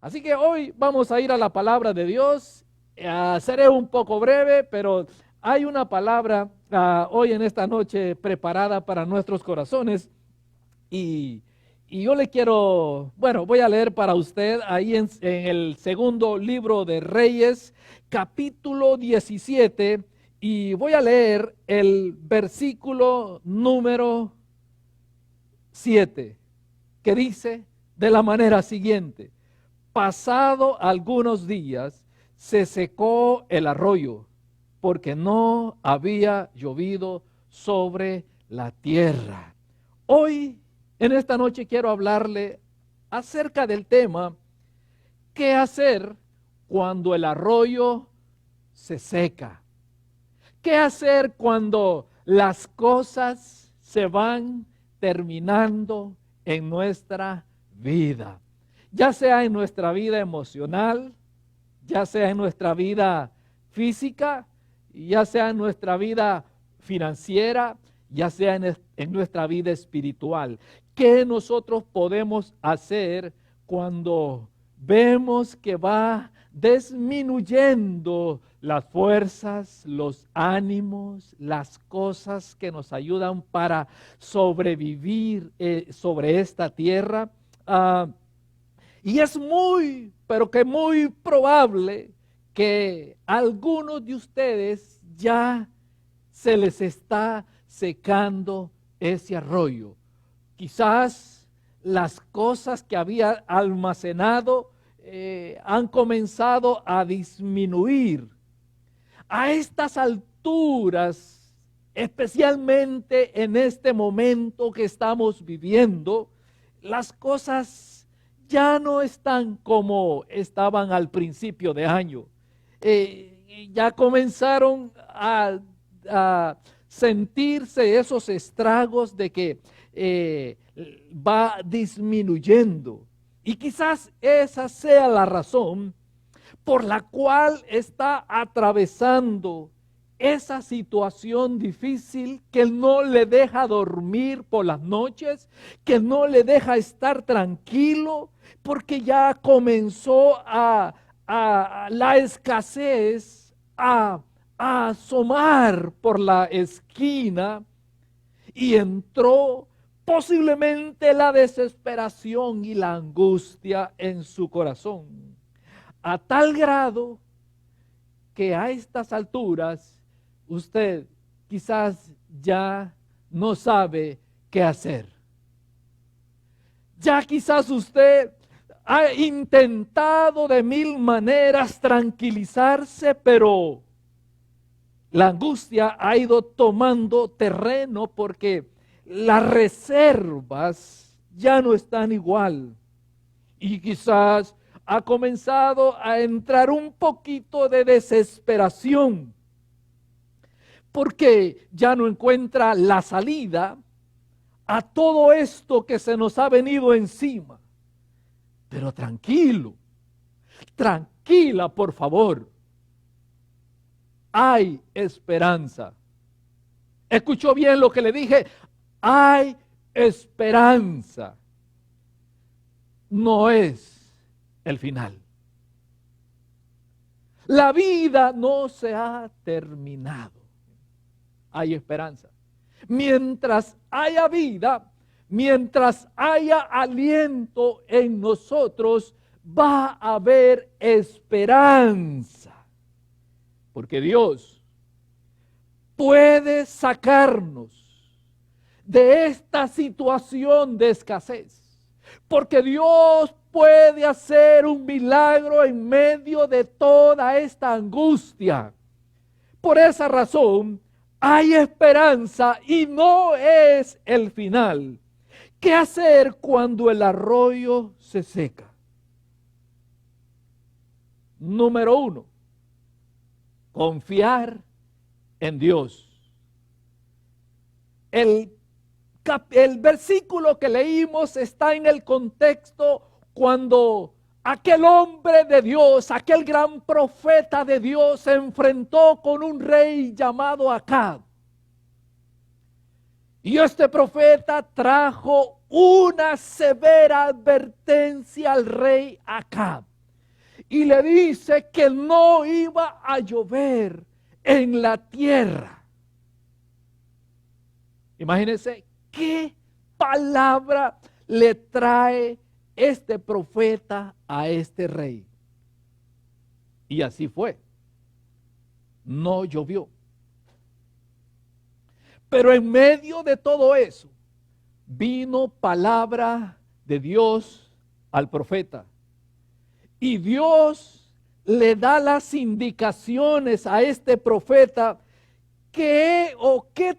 Así que hoy vamos a ir a la palabra de Dios. Seré un poco breve, pero hay una palabra hoy en esta noche preparada para nuestros corazones. Y, y yo le quiero, bueno, voy a leer para usted ahí en el segundo libro de Reyes, capítulo 17, y voy a leer el versículo número 7, que dice de la manera siguiente: pasado algunos días se secó el arroyo, porque no había llovido sobre la tierra. Hoy, en esta noche, quiero hablarle acerca del tema: ¿qué hacer cuando el arroyo se seca? ¿Qué hacer cuando las cosas se van terminando en nuestra vida? Ya sea en nuestra vida emocional, ya sea en nuestra vida física, ya sea en nuestra vida financiera, ya sea en nuestra vida espiritual. ¿Qué nosotros podemos hacer cuando vemos que va disminuyendo las fuerzas, los ánimos, las cosas que nos ayudan para sobrevivir sobre esta tierra? Y es muy, pero que muy probable que algunos de ustedes ya se les está secando ese arroyo. Quizás las cosas que había almacenado han comenzado a disminuir. A estas alturas, especialmente en este momento que estamos viviendo, las cosas ya no están como estaban al principio de año. Ya comenzaron a sentirse esos estragos de que va disminuyendo. Y quizás esa sea la razón por la cual está atravesando esa situación difícil que no le deja dormir por las noches, que no le deja estar tranquilo, porque ya comenzó a la escasez a asomar por la esquina, y entró posiblemente la desesperación y la angustia en su corazón, a tal grado que a estas alturas usted quizás ya no sabe qué hacer. Ya quizás usted ha intentado de mil maneras tranquilizarse, pero la angustia ha ido tomando terreno porque las reservas ya no están igual. Y quizás ha comenzado a entrar un poquito de desesperación porque ya no encuentra la salida a todo esto que se nos ha venido encima. Pero tranquilo, tranquila, por favor. Hay esperanza. ¿Escuchó bien lo que le dije? Hay esperanza. No es el final. La vida no se ha terminado. Hay esperanza. Mientras haya vida, mientras haya aliento en nosotros, va a haber esperanza. Porque Dios puede sacarnos de esta situación de escasez. Porque Dios puede hacer un milagro en medio de toda esta angustia. Por esa razón, hay esperanza y no es el final. ¿Qué hacer cuando el arroyo se seca? Número 1, confiar en Dios. El versículo que leímos está en el contexto cuando aquel hombre de Dios, aquel gran profeta de Dios, se enfrentó con un rey llamado Acab. Y este profeta trajo una severa advertencia al rey Acab. y le dice que no iba a llover en la tierra. Imagínense qué palabra le trae este profeta a este rey. Y así fue. No llovió. Pero en medio de todo eso, vino palabra de Dios al profeta. Y Dios le da las indicaciones a este profeta qué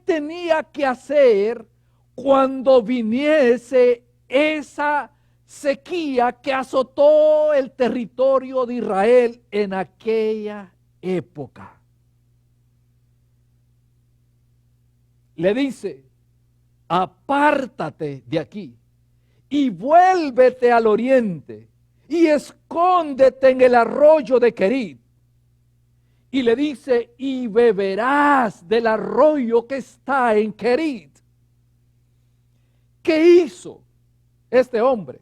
tenía que hacer cuando viniese esa sequía que azotó el territorio de Israel en aquella época. Le dice: apártate de aquí y vuélvete al oriente y escóndete en el arroyo de Querit. Y le dice: y beberás del arroyo que está en Querit. ¿Qué hizo este hombre?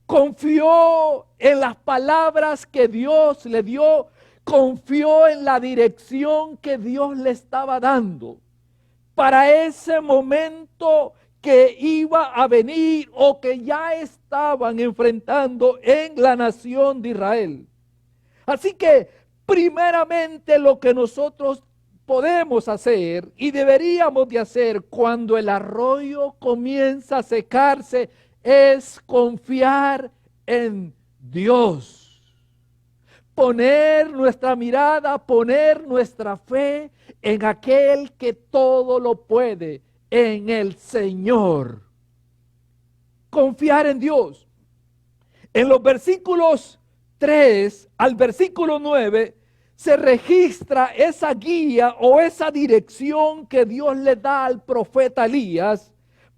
Confió en las palabras que Dios le dio, confió en la dirección que Dios le estaba dando para ese momento que iba a venir o que ya estaban enfrentando en la nación de Israel. Así que primeramente lo que nosotros podemos hacer y deberíamos de hacer cuando el arroyo comienza a secarse es confiar en Dios. Poner nuestra mirada, poner nuestra fe en aquel que todo lo puede, en el Señor. Confiar en Dios. En los versículos 3 al versículo 9 se registra esa guía o esa dirección que Dios le da al profeta Elías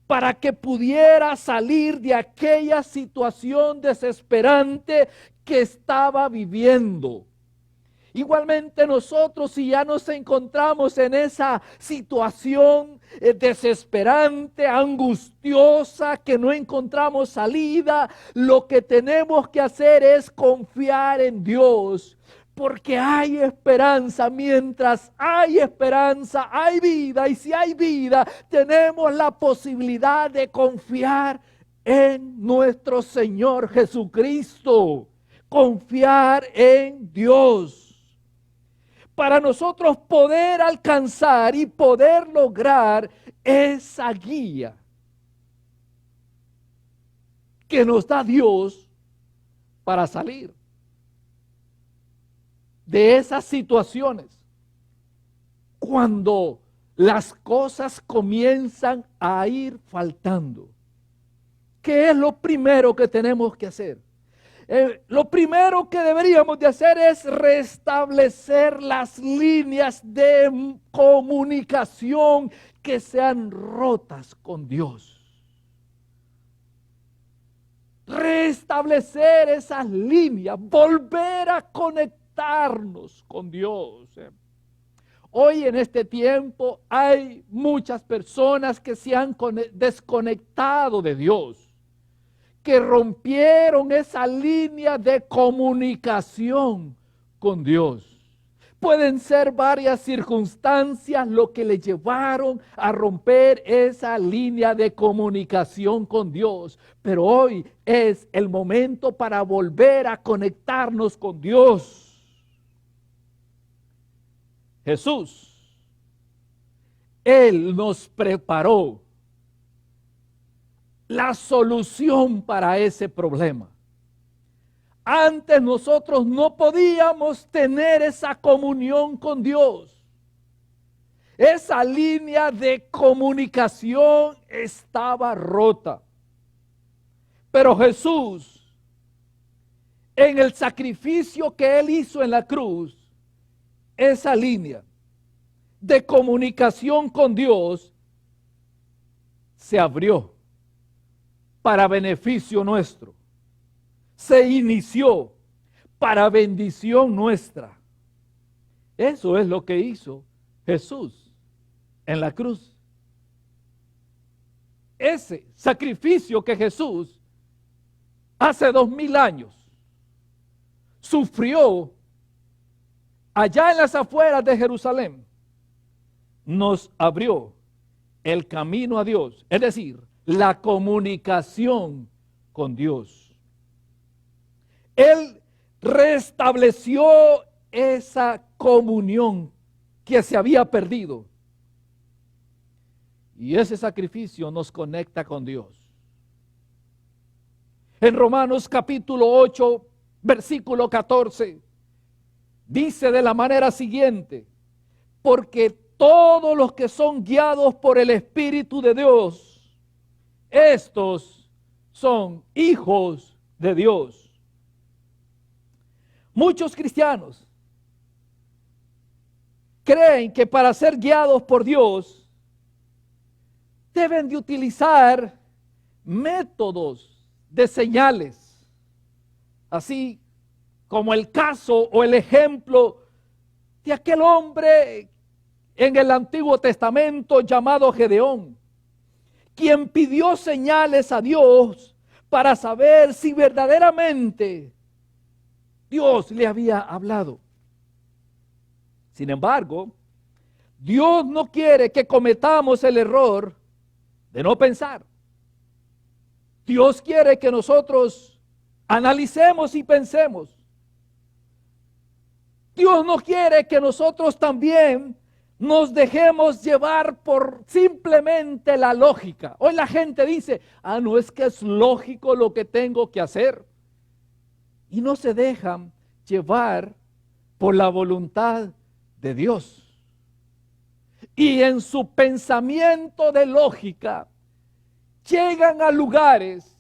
para que pudiera salir de aquella situación desesperante que estaba viviendo. Igualmente nosotros, si ya nos encontramos en esa situación desesperante, angustiosa, que no encontramos salida, lo que tenemos que hacer es confiar en Dios. Porque hay esperanza. Mientras hay esperanza, hay vida. Y si hay vida, tenemos la posibilidad de confiar en nuestro Señor Jesucristo. Confiar en Dios. Para nosotros poder alcanzar y poder lograr esa guía que nos da Dios para salir de esas situaciones cuando las cosas comienzan a ir faltando. ¿Qué es lo primero que tenemos que hacer? Lo primero que deberíamos de hacer es restablecer las líneas de comunicación que sean rotas con Dios. Restablecer esas líneas, volver a conectarnos con Dios. Hoy en este tiempo hay muchas personas que se han desconectado de Dios, que rompieron esa línea de comunicación con Dios. Pueden ser varias circunstancias lo que le llevaron a romper esa línea de comunicación con Dios. Pero hoy es el momento para volver a conectarnos con Dios. Jesús, Él nos preparó la solución para ese problema. Antes nosotros no podíamos tener esa comunión con Dios. Esa línea de comunicación estaba rota. Pero Jesús, en el sacrificio que Él hizo en la cruz, esa línea de comunicación con Dios se abrió para beneficio nuestro. Se inició para bendición nuestra. Eso es lo que hizo Jesús en la cruz. Ese sacrificio que Jesús hace 2000 años sufrió allá en las afueras de Jerusalén, nos abrió el camino a Dios, es decir, la comunicación con Dios. Él restableció esa comunión que se había perdido. Y ese sacrificio nos conecta con Dios. En Romanos capítulo 8, versículo 14, dice de la manera siguiente: porque todos los que son guiados por el Espíritu de Dios, estos son hijos de Dios. Muchos cristianos creen que para ser guiados por Dios deben de utilizar métodos de señales, así como el caso o el ejemplo de aquel hombre en el Antiguo Testamento llamado Gedeón, quien pidió señales a Dios para saber si verdaderamente Dios le había hablado. Sin embargo, Dios no quiere que cometamos el error de no pensar. Dios quiere que nosotros analicemos y pensemos. Dios no quiere que nosotros también nos dejemos llevar por simplemente la lógica. Hoy la gente dice: no es que es lógico lo que tengo que hacer. Y no se dejan llevar por la voluntad de Dios. Y en su pensamiento de lógica llegan a lugares,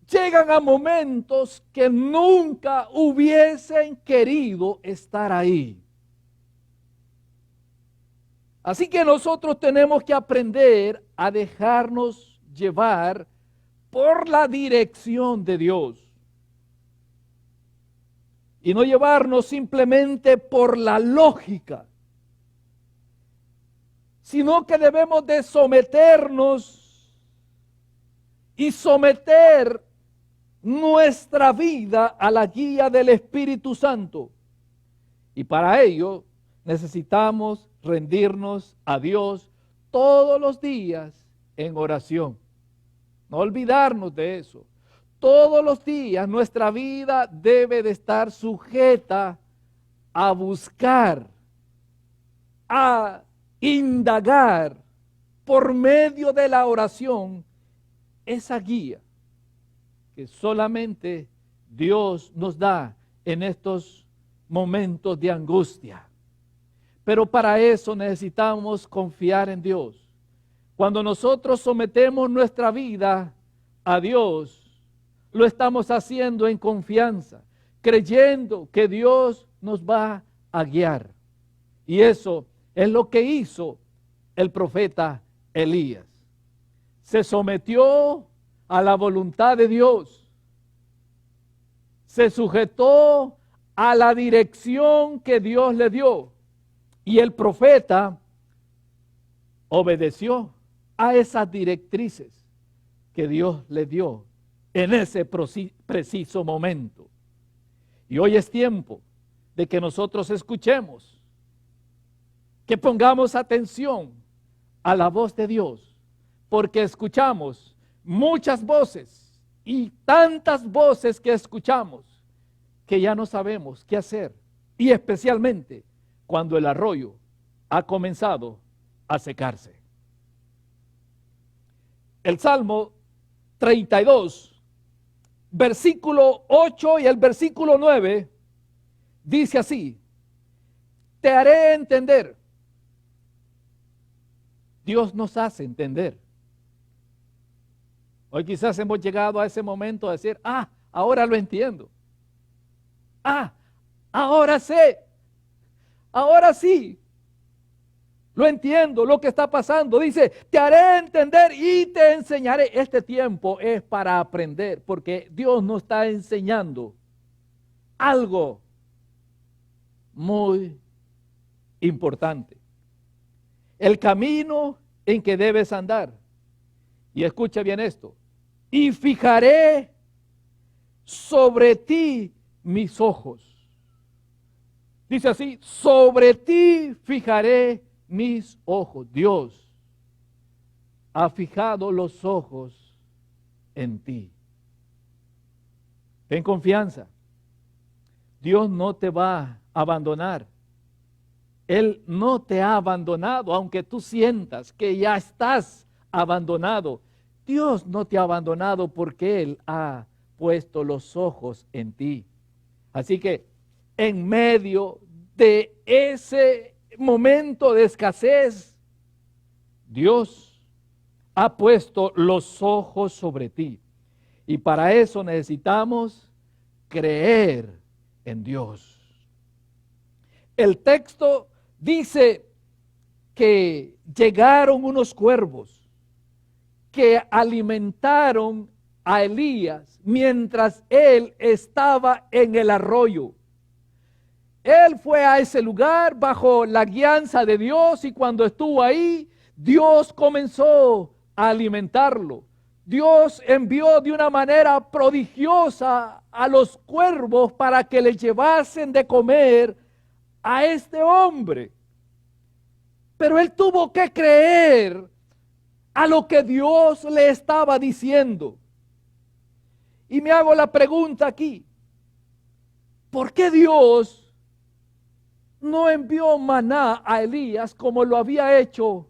llegan a momentos que nunca hubiesen querido estar ahí. Así que nosotros tenemos que aprender a dejarnos llevar por la dirección de Dios. Y no llevarnos simplemente por la lógica, sino que debemos de someternos y someter nuestra vida a la guía del Espíritu Santo. Y para ello necesitamos rendirnos a Dios todos los días en oración. No olvidarnos de eso. Todos los días nuestra vida debe de estar sujeta a buscar, a indagar por medio de la oración esa guía que solamente Dios nos da en estos momentos de angustia. Pero para eso necesitamos confiar en Dios. Cuando nosotros sometemos nuestra vida a Dios, lo estamos haciendo en confianza, creyendo que Dios nos va a guiar. Y eso es lo que hizo el profeta Elías. Se sometió a la voluntad de Dios. Se sujetó a la dirección que Dios le dio. Y el profeta obedeció a esas directrices que Dios le dio en ese preciso momento. Y hoy es tiempo de que nosotros escuchemos, que pongamos atención a la voz de Dios, porque escuchamos muchas voces y tantas voces que escuchamos que ya no sabemos qué hacer, y especialmente cuando el arroyo ha comenzado a secarse. El Salmo 32, versículo 8 y el versículo 9 dice así: te haré entender. Dios nos hace entender. Hoy quizás hemos llegado a ese momento de decir: ahora lo entiendo. Ahora sé. Ahora sí. Lo entiendo, lo que está pasando. Dice: te haré entender y te enseñaré. Este tiempo es para aprender, porque Dios nos está enseñando algo muy importante. El camino en que debes andar. Y escucha bien esto: y fijaré sobre ti mis ojos. Dice así, sobre ti fijaré mis ojos. Dios ha fijado los ojos en ti. Ten confianza. Dios no te va a abandonar. Él no te ha abandonado, aunque tú sientas que ya estás abandonado. Dios no te ha abandonado porque Él ha puesto los ojos en ti. Así que en medio de ese momento de escasez, Dios ha puesto los ojos sobre ti. Y para eso necesitamos creer en Dios. El texto dice que llegaron unos cuervos que alimentaron a Elías mientras él estaba en el arroyo. Él fue a ese lugar bajo la guianza de Dios, y cuando estuvo ahí, Dios comenzó a alimentarlo. Dios envió de una manera prodigiosa a los cuervos para que le llevasen de comer a este hombre. Pero él tuvo que creer a lo que Dios le estaba diciendo. Y me hago la pregunta aquí: ¿por qué Dios no envió maná a Elías como lo había hecho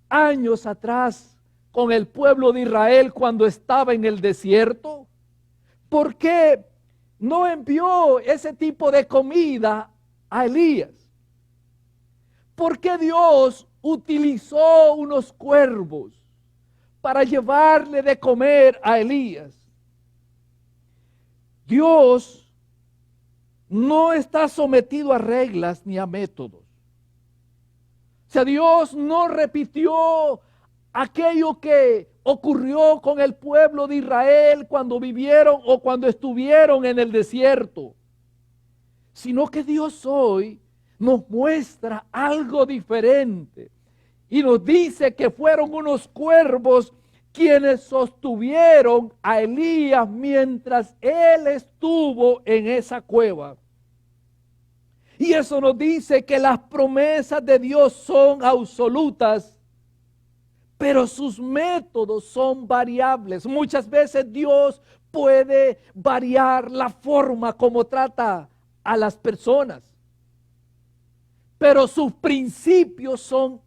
años atrás con el pueblo de Israel cuando estaba en el desierto? ¿Por qué no envió ese tipo de comida a Elías? ¿Por qué Dios utilizó unos cuervos para llevarle de comer a Elías? Dios no está sometido a reglas ni a métodos. O sea, Dios no repitió aquello que ocurrió con el pueblo de Israel cuando vivieron o cuando estuvieron en el desierto, sino que Dios hoy nos muestra algo diferente y nos dice que fueron unos cuervos quienes sostuvieron a Elías mientras él estuvo en esa cueva. Y eso nos dice que las promesas de Dios son absolutas, pero sus métodos son variables. Muchas veces Dios puede variar la forma como trata a las personas, pero sus principios son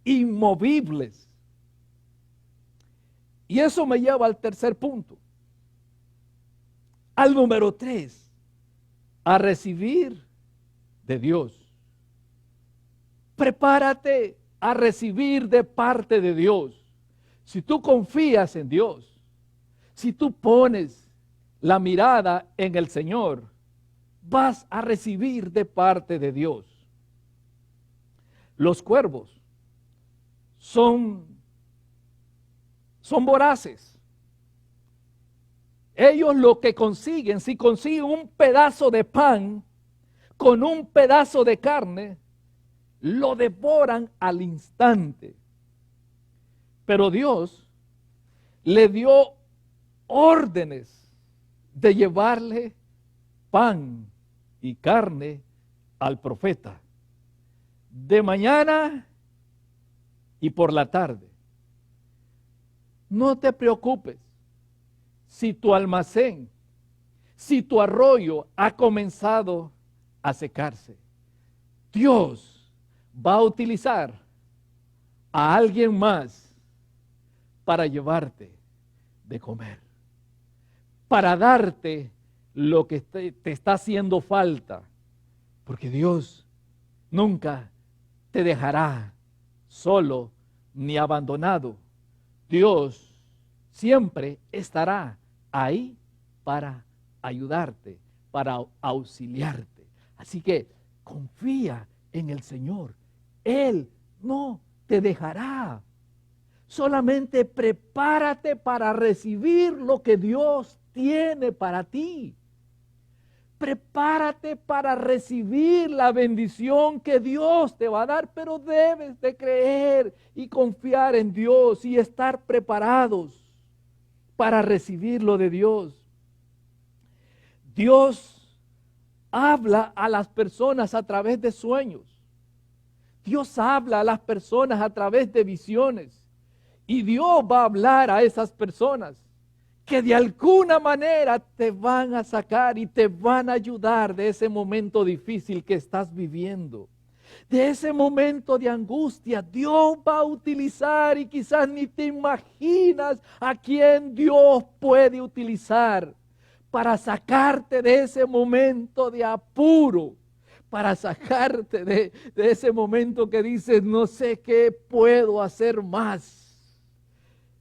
inmovibles. Y eso me lleva al tercer punto. Al número 3, a recibir de Dios. Prepárate a recibir de parte de Dios. Si tú confías en Dios, si tú pones la mirada en el Señor, vas a recibir de parte de Dios. Los cuervos son voraces. Ellos lo que consiguen, si consiguen un pedazo de pan con un pedazo de carne, lo devoran al instante. Pero Dios le dio órdenes de llevarle pan y carne al profeta de mañana y por la tarde. No te preocupes si tu almacén, si tu arroyo ha comenzado a secarse. Dios va a utilizar a alguien más para llevarte de comer, para darte lo que te está haciendo falta, porque Dios nunca te dejará solo ni abandonado. Dios siempre estará ahí para ayudarte, para auxiliarte. Así que confía en el Señor. Él no te dejará. Solamente prepárate para recibir lo que Dios tiene para ti. Prepárate para recibir la bendición que Dios te va a dar, pero debes de creer y confiar en Dios y estar preparados para recibir lo de Dios. Dios habla a las personas a través de sueños. Dios habla a las personas a través de visiones. Y Dios va a hablar a esas personas que de alguna manera te van a sacar y te van a ayudar de ese momento difícil que estás viviendo. De ese momento de angustia, Dios va a utilizar, y quizás ni te imaginas a quién Dios puede utilizar para sacarte de ese momento de apuro, para sacarte de ese momento que dices, no sé qué puedo hacer más.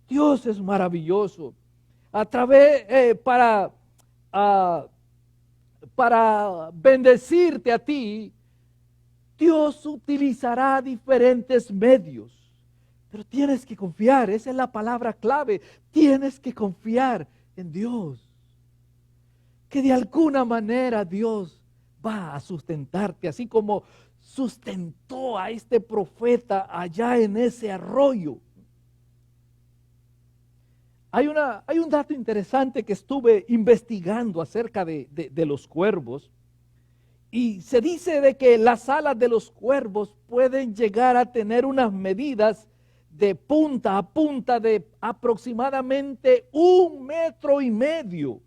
Dios es maravilloso. Para bendecirte a ti, Dios utilizará diferentes medios, pero tienes que confiar. Esa es la palabra clave. Tienes que confiar en Dios, que de alguna manera Dios va a sustentarte, así como sustentó a este profeta allá en ese arroyo. Hay un dato interesante que estuve investigando acerca de los cuervos, y se dice de que las alas de los cuervos pueden llegar a tener unas medidas de punta a punta de aproximadamente 1,5 metros.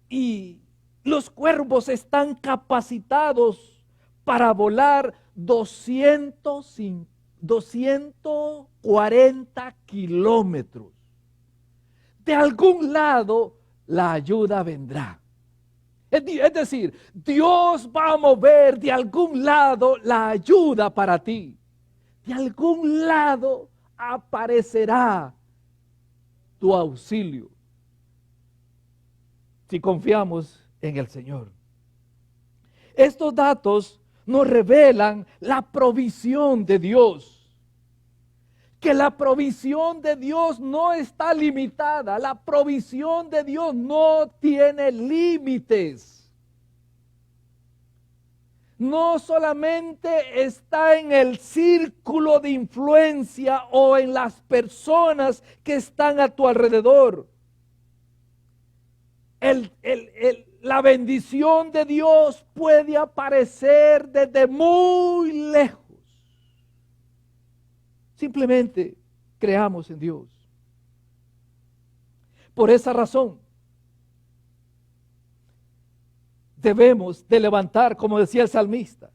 Y los cuervos están capacitados para volar 240 kilómetros. De algún lado la ayuda vendrá. Es decir, Dios va a mover de algún lado la ayuda para ti. De algún lado aparecerá tu auxilio, si confiamos en el Señor. Estos datos nos revelan la provisión de Dios. Que la provisión de Dios no está limitada. La provisión de Dios no tiene límites. No solamente está en el círculo de influencia o en las personas que están a tu alrededor. La bendición de Dios puede aparecer desde muy lejos. Simplemente creamos en Dios. Por esa razón, debemos de levantar, como decía el salmista,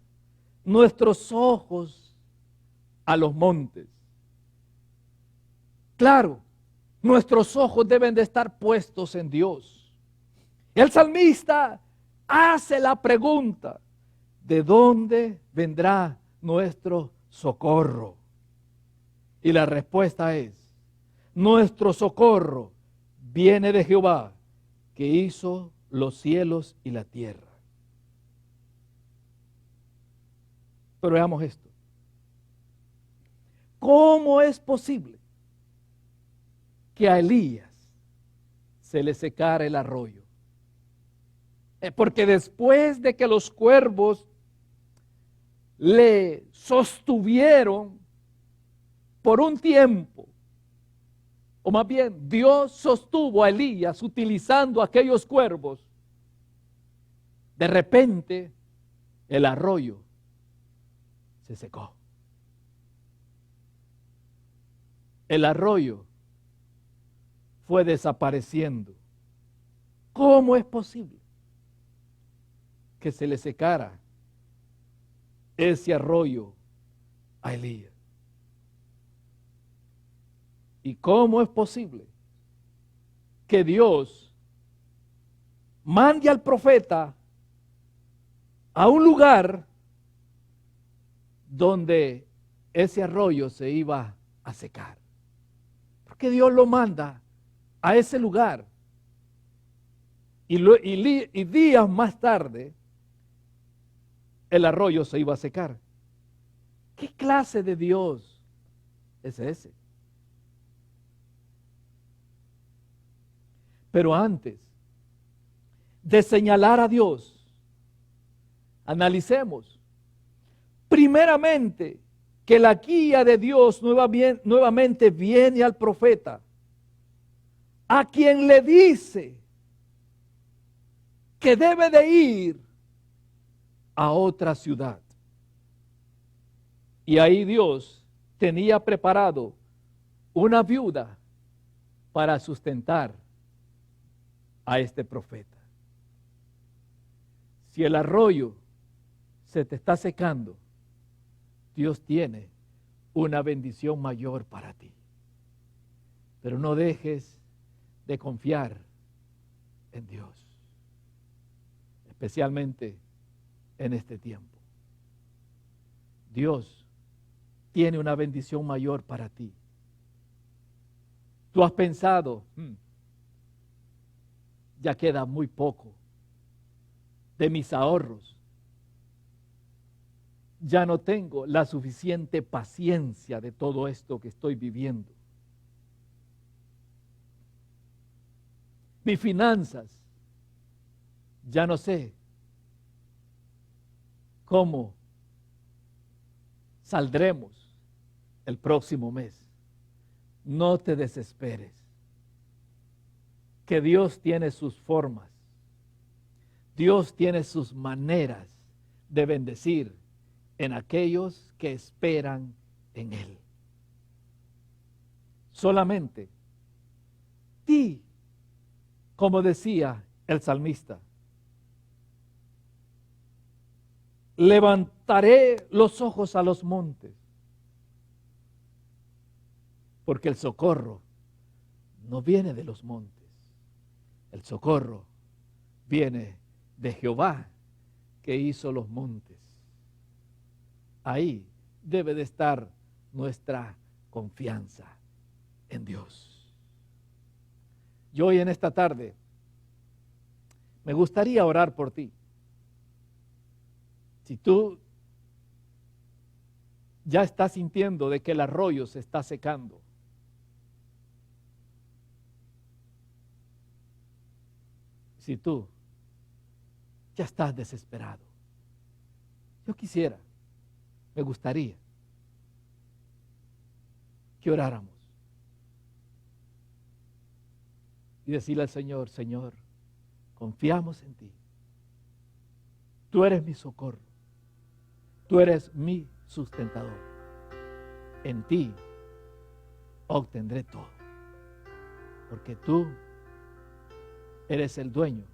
nuestros ojos a los montes. Claro, nuestros ojos deben de estar puestos en Dios. El salmista hace la pregunta, ¿de dónde vendrá nuestro socorro? Y la respuesta es, nuestro socorro viene de Jehová, que hizo los cielos y la tierra. Pero veamos esto. ¿Cómo es posible que a Elías se le secara el arroyo? Porque después de que los cuervos le sostuvieron por un tiempo, o más bien Dios sostuvo a Elías utilizando aquellos cuervos, de repente el arroyo se secó. El arroyo fue desapareciendo. ¿Cómo es posible que se le secara ese arroyo a Elías? ¿Y cómo es posible que Dios mande al profeta a un lugar donde ese arroyo se iba a secar? Porque Dios lo manda a ese lugar y días más tarde el arroyo se iba a secar. ¿Qué clase de Dios es ese? Pero antes de señalar a Dios, analicemos primeramente que la guía de Dios nuevamente viene al profeta, a quien le dice, que debe de ir a otra ciudad. Y ahí Dios tenía preparado una viuda para sustentar a este profeta. Si el arroyo se te está secando, Dios tiene una bendición mayor para ti. Pero no dejes de confiar en Dios, especialmente en este tiempo. Dios tiene una bendición mayor para ti. Tú has pensado, ya queda muy poco de mis ahorros. Ya no tengo la suficiente paciencia de todo esto que estoy viviendo. Mis finanzas, ya no sé cómo saldremos el próximo mes. No te desesperes, que Dios tiene sus formas, Dios tiene sus maneras de bendecir en aquellos que esperan en Él. Solamente ti, como decía el salmista, levantaré los ojos a los montes, porque el socorro no viene de los montes, el socorro viene de Jehová que hizo los montes. Ahí debe de estar nuestra confianza en Dios. Yo hoy en esta tarde me gustaría orar por ti. Si tú ya estás sintiendo de que el arroyo se está secando, si tú ya estás desesperado, yo quisiera, me gustaría que oráramos y decirle al Señor: Señor, confiamos en ti. Tú eres mi socorro. Tú eres mi sustentador. En ti obtendré todo. Porque tú eres el dueño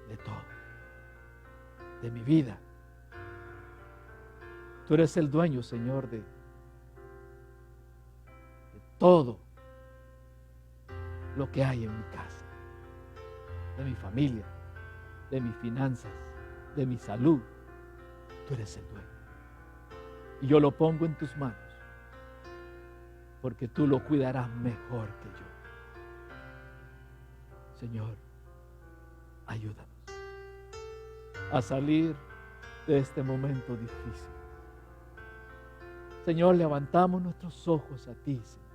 de todo. De mi vida. Tú eres el dueño, Señor, de todo lo que hay en mi casa, de mi familia, de mis finanzas, de mi salud. Tú eres el dueño. Y yo lo pongo en tus manos, porque tú lo cuidarás mejor que yo. Señor, ayúdanos a salir de este momento difícil. Señor, levantamos nuestros ojos a ti, Señor,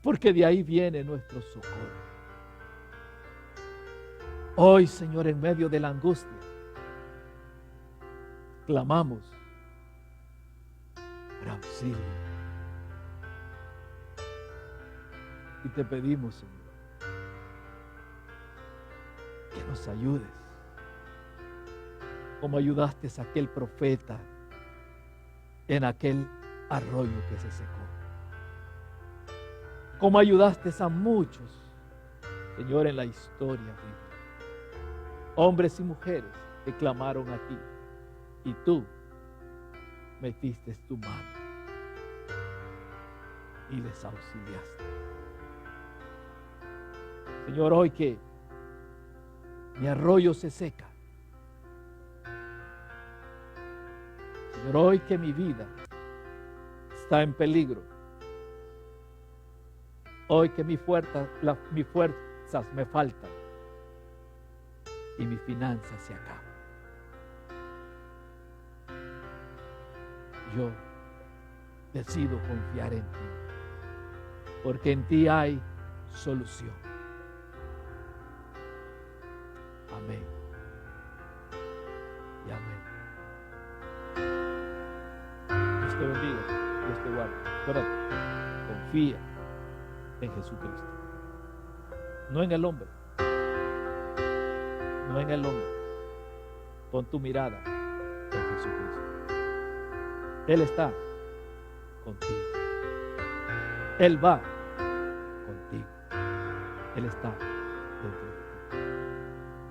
porque de ahí viene nuestro socorro. Hoy, Señor, en medio de la angustia, clamamos por auxilio. Y te pedimos, Señor, que nos ayudes, como ayudaste a aquel profeta en aquel arroyo que se secó. Como ayudaste a muchos, Señor, en la historia bíblica. Hombres y mujeres que clamaron a ti y tú metiste tu mano y les auxiliaste. Señor, hoy que mi arroyo se seca, Señor, hoy que mi vida está en peligro, hoy que mis fuerzas me faltan y mis finanzas se acaban, yo decido confiar en ti, porque en ti hay solución. Amén y amén. Dios te bendiga, Dios te guarde. Acuérdate, confía en Jesucristo, no en el hombre, no no en el hombre. Pon tu mirada en Jesucristo. Él está contigo. Él va contigo. Él está dentro de ti.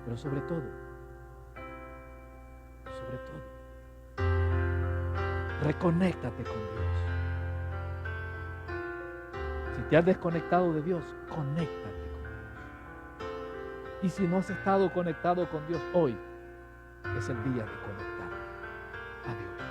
Pero sobre todo, reconéctate con Dios. Si te has desconectado de Dios, conéctate con Dios. Y si no has estado conectado con Dios, hoy es el día de conectar a Dios.